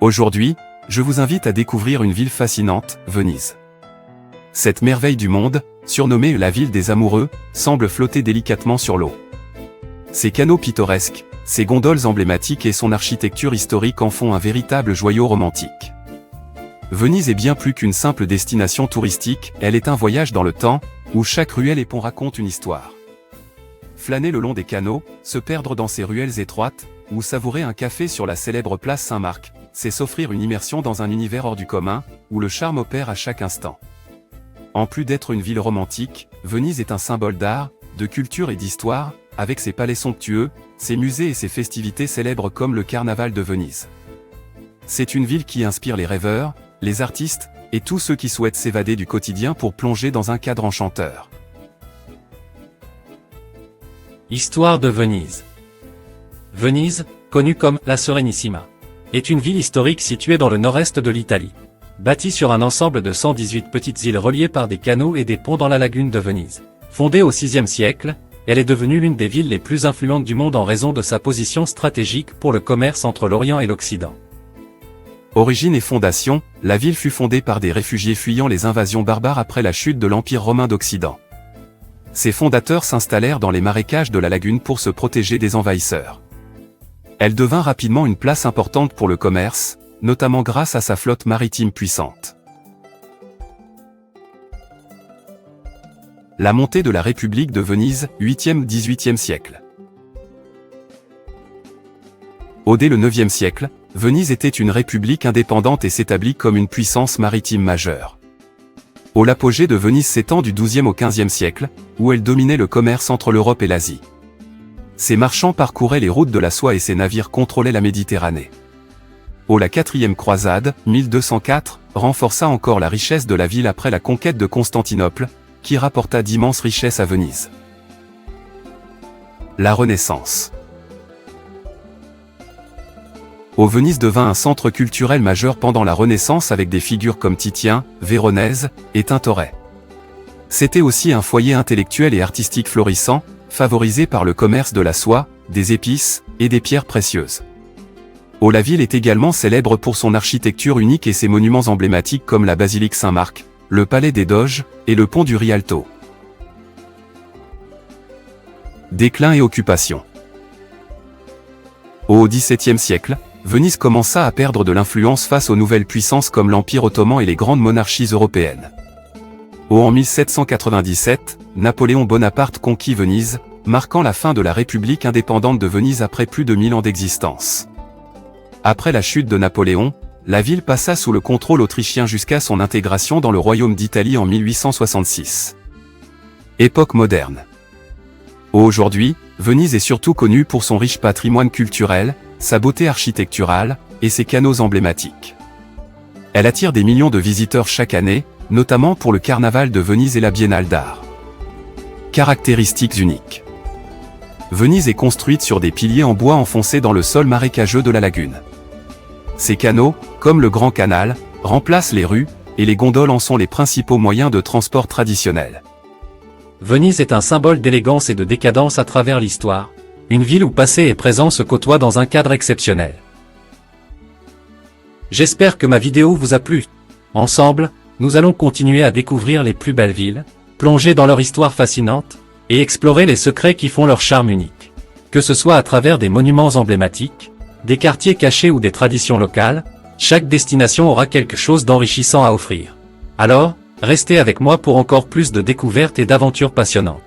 Aujourd'hui, je vous invite à découvrir une ville fascinante, Venise. Cette merveille du monde, surnommée la ville des amoureux, semble flotter délicatement sur l'eau. Ses canaux pittoresques, ses gondoles emblématiques et son architecture historique en font un véritable joyau romantique. Venise est bien plus qu'une simple destination touristique, elle est un voyage dans le temps, où chaque ruelle et pont raconte une histoire. Flâner le long des canaux, se perdre dans ces ruelles étroites, ou savourer un café sur la célèbre place Saint-Marc, c'est s'offrir une immersion dans un univers hors du commun, où le charme opère à chaque instant. En plus d'être une ville romantique, Venise est un symbole d'art, de culture et d'histoire, avec ses palais somptueux, ses musées et ses festivités célèbres comme le Carnaval de Venise. C'est une ville qui inspire les rêveurs, les artistes, et tous ceux qui souhaitent s'évader du quotidien pour plonger dans un cadre enchanteur. Histoire de Venise. Venise, connue comme la Serenissima, est une ville historique située dans le nord-est de l'Italie. Bâtie sur un ensemble de 118 petites îles reliées par des canaux et des ponts dans la lagune de Venise. Fondée au VIe siècle, elle est devenue l'une des villes les plus influentes du monde en raison de sa position stratégique pour le commerce entre l'Orient et l'Occident. Origine et fondation, la ville fut fondée par des réfugiés fuyant les invasions barbares après la chute de l'Empire romain d'Occident. Ses fondateurs s'installèrent dans les marécages de la lagune pour se protéger des envahisseurs. Elle devint rapidement une place importante pour le commerce, notamment grâce à sa flotte maritime puissante. La montée de la République de Venise, 8e-18e siècle. Dès le 9e siècle, Venise était une république indépendante et s'établit comme une puissance maritime majeure. L'apogée de Venise s'étend du XIIe au XVe siècle, où elle dominait le commerce entre l'Europe et l'Asie. Ses marchands parcouraient les routes de la soie et ses navires contrôlaient la Méditerranée. La quatrième croisade, 1204, renforça encore la richesse de la ville après la conquête de Constantinople, qui rapporta d'immenses richesses à Venise. La Renaissance. Venise devint un centre culturel majeur pendant la Renaissance avec des figures comme Titien, Véronèse et Tintoret. C'était aussi un foyer intellectuel et artistique florissant, favorisé par le commerce de la soie, des épices et des pierres précieuses. La ville est également célèbre pour son architecture unique et ses monuments emblématiques comme la basilique Saint-Marc, le palais des Doges et le pont du Rialto. Déclin et occupation. Au XVIIe siècle, Venise commença à perdre de l'influence face aux nouvelles puissances comme l'Empire ottoman et les grandes monarchies européennes. En 1797, Napoléon Bonaparte conquit Venise, marquant la fin de la République indépendante de Venise après plus de 1000 ans d'existence. Après la chute de Napoléon, la ville passa sous le contrôle autrichien jusqu'à son intégration dans le Royaume d'Italie en 1866. Époque moderne. Aujourd'hui, Venise est surtout connue pour son riche patrimoine culturel, sa beauté architecturale, et ses canaux emblématiques. Elle attire des millions de visiteurs chaque année, notamment pour le Carnaval de Venise et la Biennale d'art. Caractéristiques uniques. Venise est construite sur des piliers en bois enfoncés dans le sol marécageux de la lagune. Ces canaux, comme le Grand Canal, remplacent les rues, et les gondoles en sont les principaux moyens de transport traditionnels. Venise est un symbole d'élégance et de décadence à travers l'histoire, une ville où passé et présent se côtoient dans un cadre exceptionnel. J'espère que ma vidéo vous a plu. Ensemble, nous allons continuer à découvrir les plus belles villes, plonger dans leur histoire fascinante, et explorer les secrets qui font leur charme unique. Que ce soit à travers des monuments emblématiques, des quartiers cachés ou des traditions locales, chaque destination aura quelque chose d'enrichissant à offrir. Alors, restez avec moi pour encore plus de découvertes et d'aventures passionnantes.